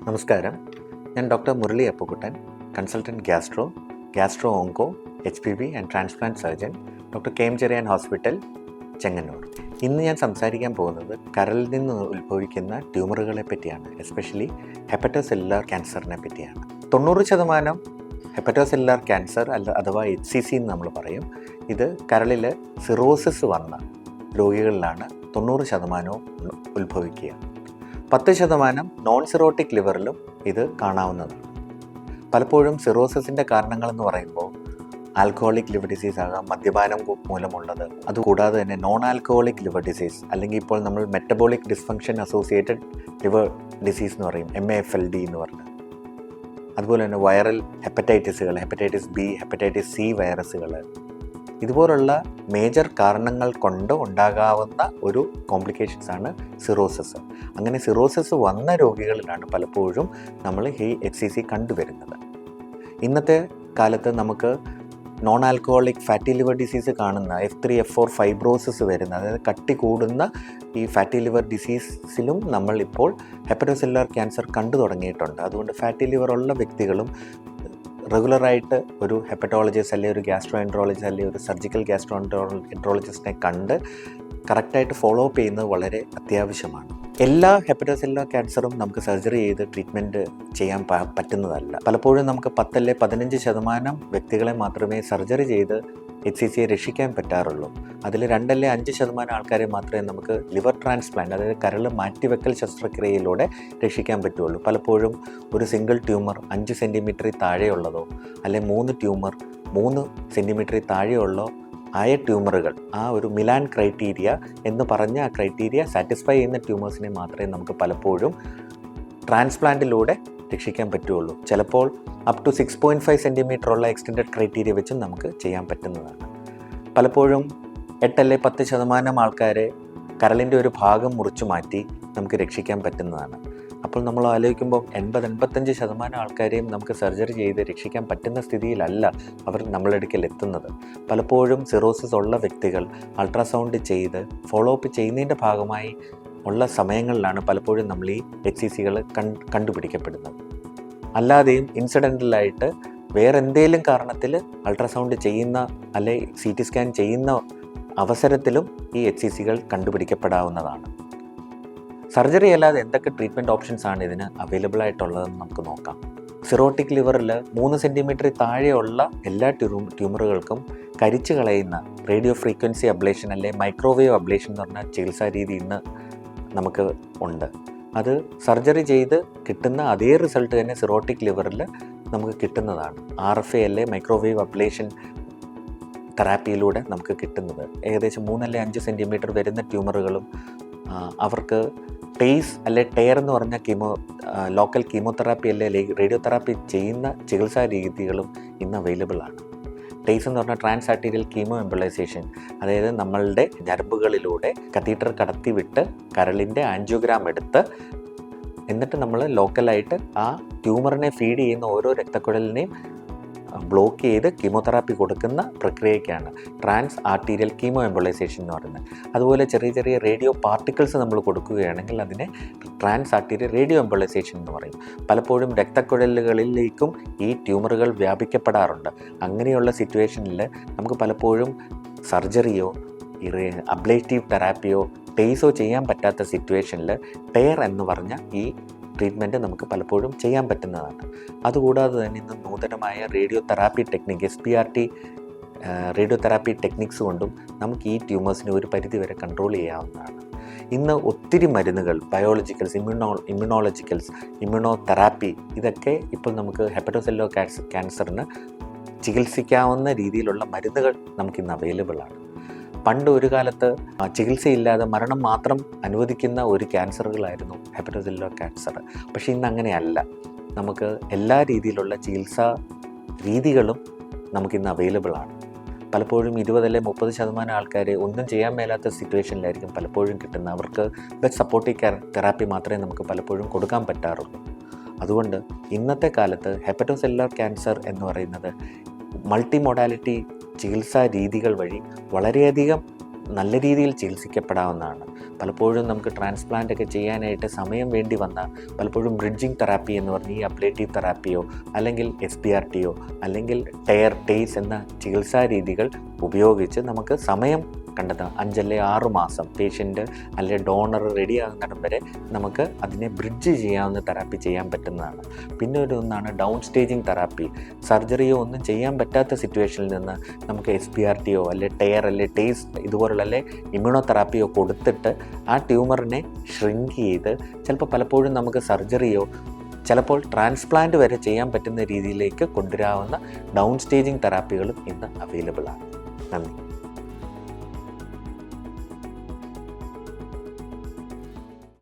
നമസ്കാരം. ഞാൻ doctor Murali Appukuttan, consultant gastro onco HPV and transplant surgeon, doctor K M Cherian hospital, Chengannur. ഇന്ന് ഞാൻ സംസാരിക്കാൻ പോകുന്നത് കരളിൽ നിന്ന് ഉത്ഭവിക്കുന്ന ട്യൂമറുകളെ പറ്റിയാണ്, എസ്പെഷ്യലി ഹെപ്പറ്റോസെല്ലുലാർ ക്യാൻസറിനെ പറ്റിയാണ്. 90% ഹെപ്പറ്റോസെല്ലുലാർ ക്യാൻസർ അഥവാ HCC എന്ന് നമ്മൾ പറയും. ഇത് കരളിൽ സിറോസിസ് വന്ന രോഗികളിലാണ് 90% ഉത്ഭവിക്കുക. 10% നോൺ സിറോട്ടിക് ലിവറിലും ഇത് കാണാവുന്നതാണ്. പലപ്പോഴും സിറോസിസിൻ്റെ കാരണങ്ങളെന്ന് പറയുമ്പോൾ ആൽക്കഹോളിക് ലിവർ ഡിസീസ് ആകാം, മദ്യപാനം മൂലമുള്ളത്, അതുകൂടാതെ തന്നെ നോൺ ആൽക്കഹോളിക് ലിവർ ഡിസീസ്, അല്ലെങ്കിൽ ഇപ്പോൾ നമ്മൾ metabolic dysfunction associated liver disease എന്ന് പറയും, MAFLD എന്ന് പറഞ്ഞത്. അതുപോലെ തന്നെ വൈറൽ ഹെപ്പറ്റൈറ്റിസുകൾ, ഹെപ്പറ്റൈറ്റിസ് B, ഹെപ്പറ്റൈറ്റിസ് C വൈറസുകൾ, ഇതുപോലുള്ള മേജർ കാരണങ്ങൾ കൊണ്ട് ഉണ്ടാകാവുന്ന ഒരു കോംപ്ലിക്കേഷൻസാണ് സിറോസിസ്. അങ്ങനെ സിറോസിസ് വന്ന രോഗികളിലാണ് പലപ്പോഴും നമ്മൾ ഈ HCC കണ്ടുവരുന്നത്. ഇന്നത്തെ കാലത്ത് നമുക്ക് non alcoholic fatty liver disease കാണുന്ന F3, F4 ഫൈബ്രോസിസ് വരുന്ന, അതായത് കട്ടി കൂടുന്ന ഈ ഫാറ്റി ലിവർ ഡിസീസിലും നമ്മൾ ഇപ്പോൾ ഹെപ്പറ്റോസെല്ലുലാർ ക്യാൻസർ കണ്ടു തുടങ്ങിയിട്ടുണ്ട്. അതുകൊണ്ട് ഫാറ്റി ലിവർ ഉള്ള വ്യക്തികളും റെഗുലറായിട്ട് ഒരു ഹെപ്പറ്റോളജിസ്റ്റ് അല്ലെങ്കിൽ ഒരു ഗ്യാസ്ട്രോ എൻട്രോളജിസ്റ്റ് അല്ലെങ്കിൽ ഒരു സർജിക്കൽ ഗ്യാസ്ട്രോ എൻട്രോളജിസ്റ്റിനെ കണ്ട് കറക്റ്റായിട്ട് ഫോളോ അപ്പ് ചെയ്യുന്നത് വളരെ അത്യാവശ്യമാണ്. എല്ലാ ഹെപ്പറ്റോസെല്ലുലാർ ക്യാൻസറും നമുക്ക് സർജറി ചെയ്ത് ട്രീറ്റ്മെൻറ്റ് ചെയ്യാൻ പറ്റുന്നതല്ല. പലപ്പോഴും നമുക്ക് 10-15% വ്യക്തികളെ മാത്രമേ സർജറി ചെയ്ത് HCCയെ രക്ഷിക്കാൻ പറ്റാറുള്ളൂ. അതിൽ 2-5% ആൾക്കാരെ മാത്രമേ നമുക്ക് ലിവർ ട്രാൻസ്പ്ലാന്റ്, അതായത് കരൾ മാറ്റിവെക്കൽ ശസ്ത്രക്രിയയിലൂടെ രക്ഷിക്കാൻ പറ്റുള്ളൂ. പലപ്പോഴും ഒരു സിംഗിൾ ട്യൂമർ 5 സെൻറ്റിമീറ്ററിൽ താഴെയുള്ളതോ അല്ലെങ്കിൽ 3 ട്യൂമർ 3 സെൻറ്റിമീറ്ററിൽ താഴെയുള്ളോ ആയ ട്യൂമറുകൾ, ആ ഒരു മിലാൻ ക്രൈറ്റീരിയ എന്ന് പറഞ്ഞ ആ ക്രൈറ്റീരിയ സാറ്റിസ്ഫൈ ചെയ്യുന്ന ട്യൂമേഴ്സിനെ മാത്രമേ നമുക്ക് പലപ്പോഴും ട്രാൻസ്പ്ലാന്റിലൂടെ രക്ഷിക്കാൻ പറ്റുള്ളൂ. ചിലപ്പോൾ അപ് ടു 6.5 സെൻറ്റിമീറ്റർ ഉള്ള എക്സ്റ്റൻഡഡ് ക്രൈറ്റീരിയ വെച്ചും നമുക്ക് ചെയ്യാൻ പറ്റുന്നതാണ്. പലപ്പോഴും 8-10% ആൾക്കാരെ കരളിൻ്റെ ഒരു ഭാഗം മുറിച്ചു മാറ്റി നമുക്ക് രക്ഷിക്കാൻ പറ്റുന്നതാണ്. അപ്പോൾ നമ്മൾ ആലോചിക്കുമ്പോൾ 80-85% ആൾക്കാരെയും നമുക്ക് സർജറി ചെയ്ത് രക്ഷിക്കാൻ പറ്റുന്ന സ്ഥിതിയിലല്ല അവർ നമ്മളടുക്കൽ എത്തുന്നത്. പലപ്പോഴും സിറോസിസ് ഉള്ള വ്യക്തികൾ അൾട്രാസൗണ്ട് ചെയ്ത് ഫോളോ അപ്പ് ചെയ്യുന്നതിൻ്റെ ഭാഗമായി ഉള്ള സമയങ്ങളിലാണ് പലപ്പോഴും നമ്മൾ ഈ HCCകൾ കണ്ടുപിടിക്കപ്പെടുന്നത്. അല്ലാതെയും ഇൻസിഡൻ്റലായിട്ട് വേറെ എന്തെങ്കിലും കാരണത്തിൽ അൾട്രാസൗണ്ട് ചെയ്യുന്ന അല്ലെങ്കിൽ CT സ്കാൻ ചെയ്യുന്ന അവസരത്തിലും ഈ HCCകൾ കണ്ടുപിടിക്കപ്പെടാവുന്നതാണ്. സർജറി അല്ലാതെ എന്തൊക്കെ ട്രീറ്റ്മെൻറ്റ് ഓപ്ഷൻസ് ആണ് ഇതിന് അവൈലബിൾ ആയിട്ടുള്ളതെന്ന് നമുക്ക് നോക്കാം. സിറോട്ടിക് ലിവറിൽ 3 സെൻറ്റിമീറ്റർ താഴെയുള്ള എല്ലാ ട്യൂമറുകൾക്കും കരിച്ചു കളയുന്ന റേഡിയോ ഫ്രീക്വൻസി അബ്ലേഷൻ അല്ലെങ്കിൽ മൈക്രോവേവ് അബ്ലേഷൻ എന്ന് പറഞ്ഞ ചികിത്സാ രീതി ഇന്ന് നമുക്ക് ഉണ്ട്. അത് സർജറി ചെയ്ത് കിട്ടുന്ന അതേ റിസൾട്ട് തന്നെ സിറോട്ടിക് ലിവറിൽ നമുക്ക് കിട്ടുന്നതാണ്. RFA അല്ലെങ്കിൽ മൈക്രോവേവ് അബ്ലേഷൻ തെറാപ്പിയിലൂടെ നമുക്ക് കിട്ടുന്നത്. ഏകദേശം 3-5 സെൻറ്റിമീറ്റർ വരുന്ന ട്യൂമറുകളും അവർക്ക് ടേസ് അല്ലെ ടയർ എന്ന് പറഞ്ഞ ലോക്കൽ കീമോതെറാപ്പി അല്ലെങ്കിൽ റേഡിയോ തെറാപ്പി ചെയ്യുന്ന ചികിത്സാ രീതികളും ഇന്ന് അവൈലബിൾ ആണ്. ടേസ് എന്ന് പറഞ്ഞാൽ ട്രാൻസ് ആർട്ടീരിയൽ കീമോ എംബോളൈസേഷൻ, അതായത് നമ്മളുടെ ഞരമ്പുകളിലൂടെ കത്തീറ്റർ കടത്തിവിട്ട് കരളിൻ്റെ ആൻജിയോഗ്രാം എടുത്ത് എന്നിട്ട് നമ്മൾ ലോക്കലായിട്ട് ആ ട്യൂമറിനെ ഫീഡ് ചെയ്യുന്ന ഓരോ രക്തക്കുഴലിനെയും ബ്ലോക്ക് ചെയ്ത് കീമോതെറാപ്പി കൊടുക്കുന്ന പ്രക്രിയയ്ക്കാണ് ട്രാൻസ് ആർട്ടീരിയൽ കീമോ എംബോളൈസേഷൻ എന്ന് പറയുന്നത്. അതുപോലെ ചെറിയ ചെറിയ റേഡിയോ പാർട്ടിക്കിൾസ് നമ്മൾ കൊടുക്കുകയാണെങ്കിൽ അതിനെ ട്രാൻസ് ആർട്ടീരിയൽ റേഡിയോ എംബോളൈസേഷൻ എന്ന് പറയും. പലപ്പോഴും രക്തക്കുഴലുകളിലേക്കും ഈ ട്യൂമറുകൾ വ്യാപിക്കപ്പെടാറുണ്ട്. അങ്ങനെയുള്ള സിറ്റുവേഷനിൽ നമുക്ക് പലപ്പോഴും സർജറിയോ അബ്ലേറ്റീവ് തെറാപ്പിയോ ടേസോ ചെയ്യാൻ പറ്റാത്ത സിറ്റുവേഷനിൽ ടയർ എന്ന് പറഞ്ഞ ഈ ട്രീറ്റ്മെൻറ്റ് നമുക്ക് പലപ്പോഴും ചെയ്യാൻ പറ്റുന്നതാണ്. അതുകൂടാതെ തന്നെ ഇന്ന് നൂതനമായ radio therapy technique SPRT radio therapy techniques കൊണ്ടും നമുക്ക് ഈ ട്യൂമേഴ്സിനെ ഒരു പരിധിവരെ കൺട്രോൾ ചെയ്യാവുന്നതാണ്. ഇന്ന് ഒത്തിരി മരുന്നുകൾ, ബയോളജിക്കൽസ്, ഇമ്മ്യൂണോളജിക്കൽസ്, ഇമ്മ്യൂണോ തെറാപ്പി, ഇതൊക്കെ ഇപ്പോൾ നമുക്ക് ഹെപ്പറ്റോസെല്ലുലാർ ക്യാൻസറിന് ചികിത്സിക്കാവുന്ന രീതിയിലുള്ള മരുന്നുകൾ നമുക്കിന്ന് അവൈലബിൾ ആണ്. പണ്ട് ഒരു കാലത്ത് ചികിത്സയില്ലാതെ മരണം മാത്രം അനുവദിക്കുന്ന ഒരു ക്യാൻസറുകളായിരുന്നു ഹെപ്പറ്റോസെല്ലുലാർ ക്യാൻസർ. പക്ഷേ ഇന്ന് അങ്ങനെയല്ല. നമുക്ക് എല്ലാ രീതിയിലുള്ള ചികിത്സാ രീതികളും നമുക്കിന്ന് അവൈലബിൾ ആണ്. പലപ്പോഴും 20-30% ആൾക്കാർ ഒന്നും ചെയ്യാൻ മേലാത്ത സിറ്റുവേഷനിലായിരിക്കും പലപ്പോഴും കിട്ടുന്നത്. അവർക്ക് ബെസ്റ്റ് സപ്പോർട്ടീവ് തെറാപ്പി മാത്രമേ നമുക്ക് പലപ്പോഴും കൊടുക്കാൻ പറ്റാറുള്ളൂ. അതുകൊണ്ട് ഇന്നത്തെ കാലത്ത് ഹെപ്പറ്റോസെല്ലുലാർ ക്യാൻസർ എന്ന് പറയുന്നത് മൾട്ടി മൊഡാലിറ്റി ചികിത്സാ രീതികൾ വഴി വളരെയധികം നല്ല രീതിയിൽ ചികിത്സിക്കപ്പെടാവുന്നതാണ്. പലപ്പോഴും നമുക്ക് ട്രാൻസ്പ്ലാന്റ് ഒക്കെ ചെയ്യാനായിട്ട് സമയം വേണ്ടി വന്നാൽ പലപ്പോഴും ബ്രിഡ്ജിങ് തെറാപ്പി എന്ന് പറഞ്ഞ് ഈ അബ്ലേറ്റീവ് തെറാപ്പിയോ അല്ലെങ്കിൽ SBRTയോ അല്ലെങ്കിൽ ടേസ് എന്ന ചികിത്സാ രീതികൾ ഉപയോഗിച്ച് നമുക്ക് സമയം കണ്ടെത്താം. 5 അല്ലെങ്കിൽ 6 മാസം പേഷ്യൻ്റ് അല്ലെങ്കിൽ ഡോണർ റെഡിയാകുന്നിടം വരെ നമുക്ക് അതിനെ ബ്രിഡ്ജ് ചെയ്യാവുന്ന തെറാപ്പി ചെയ്യാൻ പറ്റുന്നതാണ്. പിന്നെ ഒരു ഒന്നാണ് ഡൗൺ സ്റ്റേജിങ് തെറാപ്പി. സർജറിയോ ഒന്നും ചെയ്യാൻ പറ്റാത്ത സിറ്റുവേഷനിൽ നിന്ന് നമുക്ക് SBRTയോ അല്ലെങ്കിൽ ടേസ് ഇതുപോലുള്ള ഇമ്മ്യൂണോ തെറാപ്പിയോ കൊടുത്തിട്ട് ആ ട്യൂമറിനെ ഷ്രിങ്ക് ചെയ്ത് ചിലപ്പോൾ പലപ്പോഴും നമുക്ക് സർജറിയോ ചിലപ്പോൾ ട്രാൻസ്പ്ലാന്റ് വരെ ചെയ്യാൻ പറ്റുന്ന രീതിയിലേക്ക് കൊണ്ടുവരാവുന്ന ഡൗൺ സ്റ്റേജിങ് തെറാപ്പികളും ഇന്ന് അവൈലബിൾ ആണ്. നന്ദി.